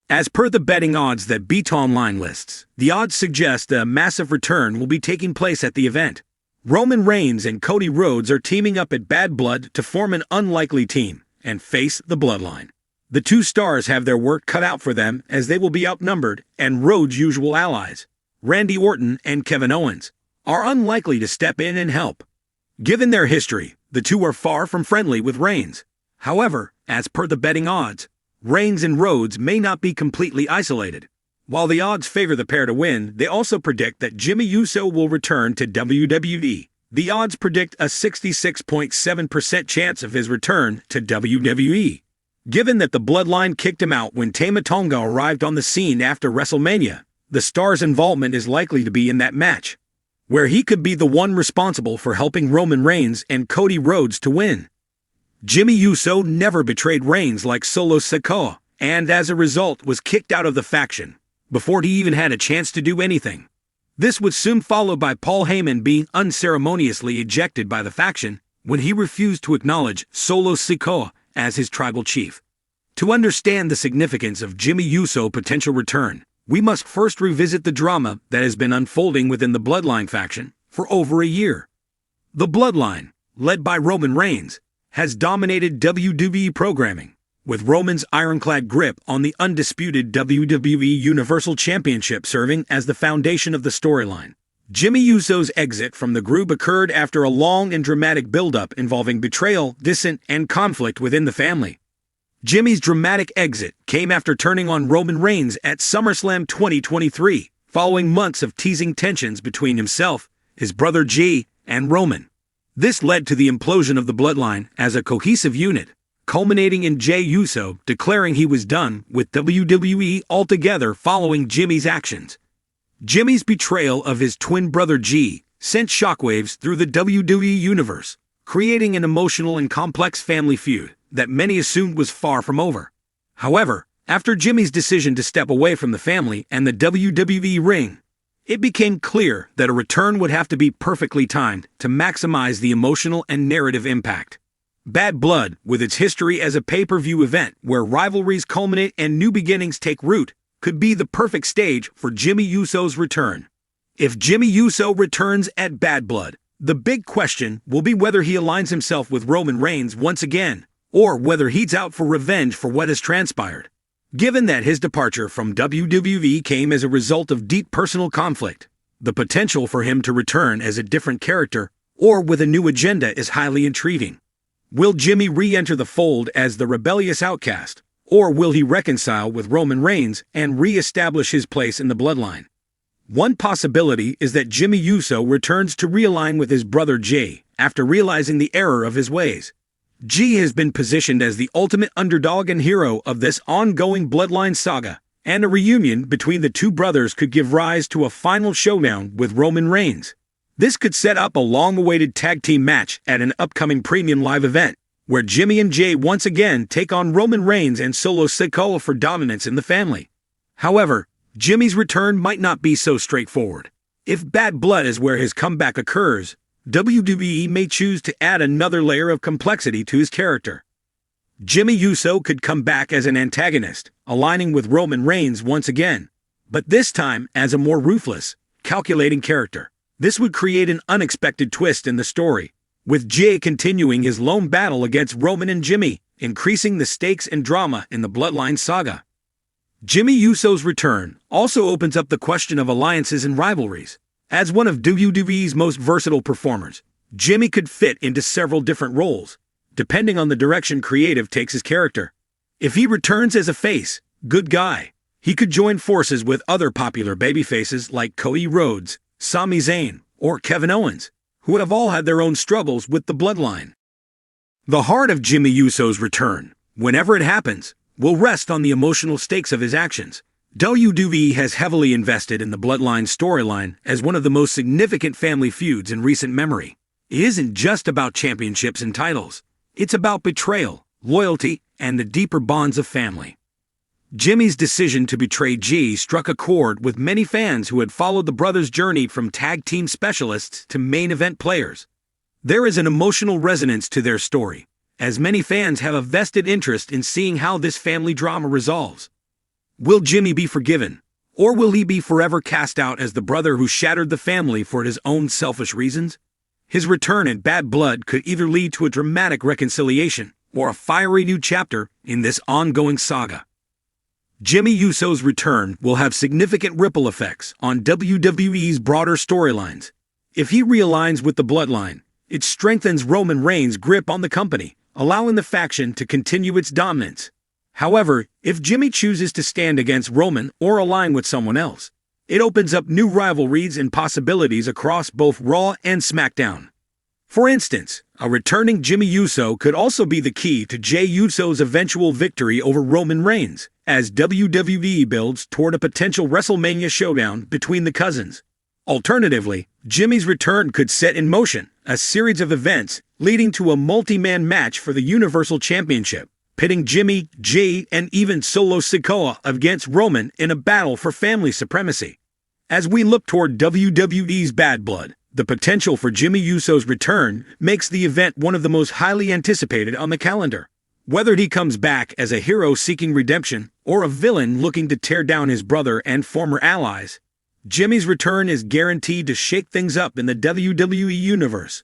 As per the betting odds that Bet Online lists, the odds suggest a massive return will be taking place at the event. Roman Reigns and Cody Rhodes are teaming up at Bad Blood to form an unlikely team and face the Bloodline. The two stars have their work cut out for them as they will be outnumbered, and Rhodes' usual allies, Randy Orton and Kevin Owens, are unlikely to step in and help. Given their history, the two are far from friendly with Reigns. However, as per the betting odds, Reigns and Rhodes may not be completely isolated. While the odds favor the pair to win, they also predict that Jey Uso will return to WWE. The odds predict a 66.7% chance of his return to WWE. Given that the Bloodline kicked him out when Tama Tonga arrived on the scene after WrestleMania, the star's involvement is likely to be in that match, where he could be the one responsible for helping Roman Reigns and Cody Rhodes to win. Jey Uso never betrayed Reigns like Solo Sikoa, and as a result was kicked out of the faction before he even had a chance to do anything. This was soon followed by Paul Heyman being unceremoniously ejected by the faction when he refused to acknowledge Solo Sikoa as his tribal chief. To understand the significance of Jey Uso's potential return, we must first revisit the drama that has been unfolding within the Bloodline faction for over a year. The Bloodline, led by Roman Reigns, has dominated WWE programming, with Roman's ironclad grip on the undisputed WWE Universal Championship serving as the foundation of the storyline. Jey Uso's exit from the group occurred after a long and dramatic build-up involving betrayal, dissent, and conflict within the family. Jey's dramatic exit came after turning on Roman Reigns at SummerSlam 2023, following months of teasing tensions between himself, his brother Jey, and Roman. This led to the implosion of the Bloodline as a cohesive unit, culminating in Jey Uso declaring he was done with WWE altogether following Jey's actions. Jey's betrayal of his twin brother Jey sent shockwaves through the WWE universe, creating an emotional and complex family feud that many assumed was far from over. However, after Jey's decision to step away from the family and the WWE ring, it became clear that a return would have to be perfectly timed to maximize the emotional and narrative impact. Bad Blood, with its history as a pay-per-view event where rivalries culminate and new beginnings take root, could be the perfect stage for Jey Uso's return. If Jey Uso returns at Bad Blood, the big question will be whether he aligns himself with Roman Reigns once again, or whether he's out for revenge for what has transpired. Given that his departure from WWE came as a result of deep personal conflict, the potential for him to return as a different character or with a new agenda is highly intriguing. Will Jey re-enter the fold as the rebellious outcast, or will he reconcile with Roman Reigns and re-establish his place in the Bloodline? One possibility is that Jey Uso returns to realign with his brother Jey after realizing the error of his ways. Jey has been positioned as the ultimate underdog and hero of this ongoing Bloodline saga, and a reunion between the two brothers could give rise to a final showdown with Roman Reigns. This could set up a long-awaited tag team match at an upcoming premium live event, where Jey and Jey once again take on Roman Reigns and Solo Sikoa for dominance in the family. However, Jey's return might not be so straightforward. If Bad Blood is where his comeback occurs, WWE may choose to add another layer of complexity to his character. Jey Uso could come back as an antagonist, aligning with Roman Reigns once again, but this time as a more ruthless, calculating character. This would create an unexpected twist in the story, with Jey continuing his lone battle against Roman and Jey, increasing the stakes and drama in the Bloodline saga. Jey Uso's return also opens up the question of alliances and rivalries. As one of WWE's most versatile performers, Jey could fit into several different roles, depending on the direction creative takes his character. If he returns as a face, good guy, he could join forces with other popular babyfaces like Cody Rhodes, Sami Zayn, or Kevin Owens, who have all had their own struggles with the Bloodline. The heart of Jey Uso's return, whenever it happens, will rest on the emotional stakes of his actions. WWE has heavily invested in the Bloodline storyline as one of the most significant family feuds in recent memory. It isn't just about championships and titles. It's about betrayal, loyalty, and the deeper bonds of family. Jey's decision to betray Jey struck a chord with many fans who had followed the brothers' journey from tag team specialists to main event players. There is an emotional resonance to their story, as many fans have a vested interest in seeing how this family drama resolves. Will Jimmy be forgiven? Or will he be forever cast out as the brother who shattered the family for his own selfish reasons? His return in Bad Blood could either lead to a dramatic reconciliation or a fiery new chapter in this ongoing saga. Jimmy Uso's return will have significant ripple effects on WWE's broader storylines. If he realigns with the Bloodline, it strengthens Roman Reigns' grip on the company, allowing the faction to continue its dominance. However, if Jimmy chooses to stand against Roman or align with someone else, it opens up new rivalries and possibilities across both Raw and SmackDown. For instance, a returning Jimmy Uso could also be the key to Jey Uso's eventual victory over Roman Reigns, as WWE builds toward a potential WrestleMania showdown between the cousins. Alternatively, Jimmy's return could set in motion a series of events leading to a multi-man match for the Universal Championship, pitting Jimmy, Jey, and even Solo Sikoa against Roman in a battle for family supremacy. As we look toward WWE's Bad Blood, the potential for Jimmy Uso's return makes the event one of the most highly anticipated on the calendar. Whether he comes back as a hero seeking redemption or a villain looking to tear down his brother and former allies, Jimmy's return is guaranteed to shake things up in the WWE universe.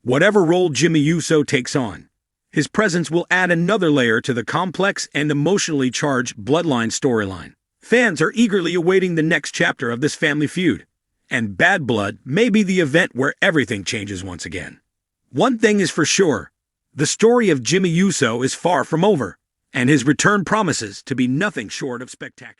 Whatever role Jimmy Uso takes on, his presence will add another layer to the complex and emotionally charged Bloodline storyline. Fans are eagerly awaiting the next chapter of this family feud, and Bad Blood may be the event where everything changes once again. One thing is for sure, the story of Jimmy Uso is far from over, and his return promises to be nothing short of spectacular.